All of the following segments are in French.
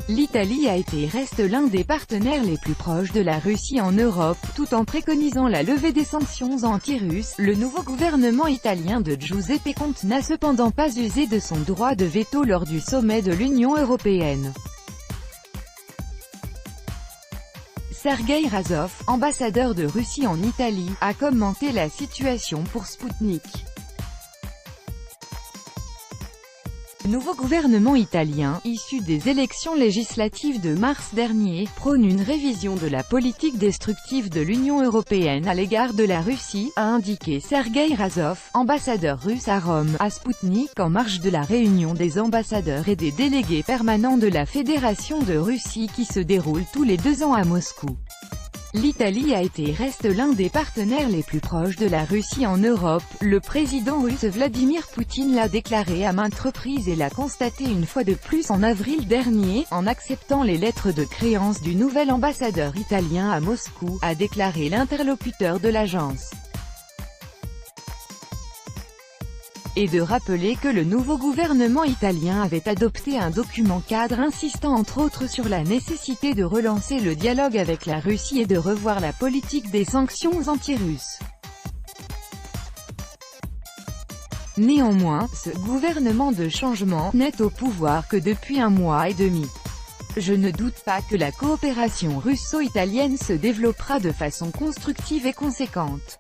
L'Italie a été et reste l'un des partenaires les plus proches de la Russie en Europe, tout en préconisant la levée des sanctions anti-russes. Le nouveau gouvernement italien de Giuseppe Conte n'a cependant pas usé de son droit de veto lors du sommet de l'Union européenne. Sergueï Razov, ambassadeur de Russie en Italie, a commenté la situation pour Sputnik. Le nouveau gouvernement italien, issu des élections législatives de mars dernier, prône une révision de la politique destructive de l'Union européenne à l'égard de la Russie, a indiqué Sergueï Razov, ambassadeur russe à Rome, à Sputnik en marge de la réunion des ambassadeurs et des délégués permanents de la Fédération de Russie qui se déroule tous les 2 ans à Moscou. L'Italie a été et reste l'un des partenaires les plus proches de la Russie en Europe. Le président russe Vladimir Poutine l'a déclaré à maintes reprises et l'a constaté une fois de plus en avril dernier, en acceptant les lettres de créance du nouvel ambassadeur italien à Moscou, a déclaré l'interlocuteur de l'agence. Et de rappeler que le nouveau gouvernement italien avait adopté un document cadre insistant entre autres sur la nécessité de relancer le dialogue avec la Russie et de revoir la politique des sanctions anti-russes. Néanmoins, ce gouvernement de changement n'est au pouvoir que depuis 1 mois et demi. Je ne doute pas que la coopération russo-italienne se développera de façon constructive et conséquente.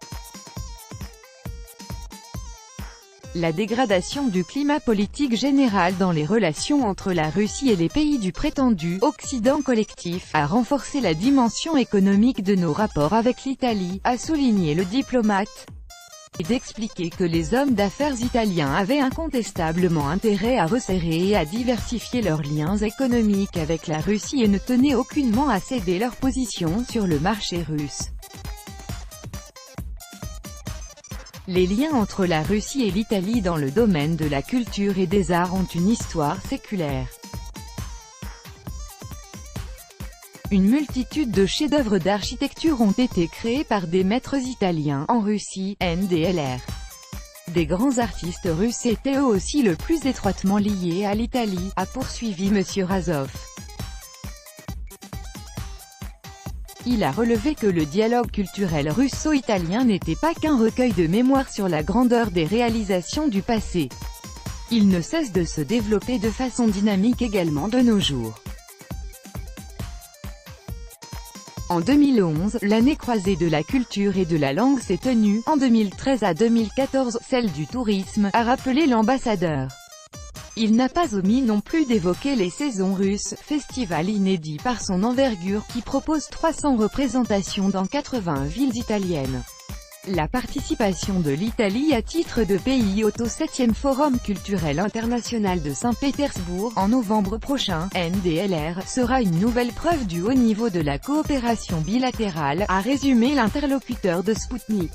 La dégradation du climat politique général dans les relations entre la Russie et les pays du prétendu « Occident collectif » a renforcé la dimension économique de nos rapports avec l'Italie, a souligné le diplomate, et d'expliquer que les hommes d'affaires italiens avaient incontestablement intérêt à resserrer et à diversifier leurs liens économiques avec la Russie et ne tenaient aucunement à céder leur position sur le marché russe. Les liens entre la Russie et l'Italie dans le domaine de la culture et des arts ont une histoire séculaire. Une multitude de chefs-d'œuvre d'architecture ont été créés par des maîtres italiens, en Russie, NDLR. Des grands artistes russes étaient eux aussi le plus étroitement liés à l'Italie, a poursuivi M. Razov. Il a relevé que le dialogue culturel russo-italien n'était pas qu'un recueil de mémoires sur la grandeur des réalisations du passé. Il ne cesse de se développer de façon dynamique également de nos jours. En 2011, l'année croisée de la culture et de la langue s'est tenue, en 2013 à 2014, celle du tourisme, a rappelé l'ambassadeur. Il n'a pas omis non plus d'évoquer les saisons russes, festival inédit par son envergure qui propose 300 représentations dans 80 villes italiennes. La participation de l'Italie à titre de pays hôte au 7e Forum culturel international de Saint-Pétersbourg, en novembre prochain, NDLR, sera une nouvelle preuve du haut niveau de la coopération bilatérale, a résumé l'interlocuteur de Sputnik.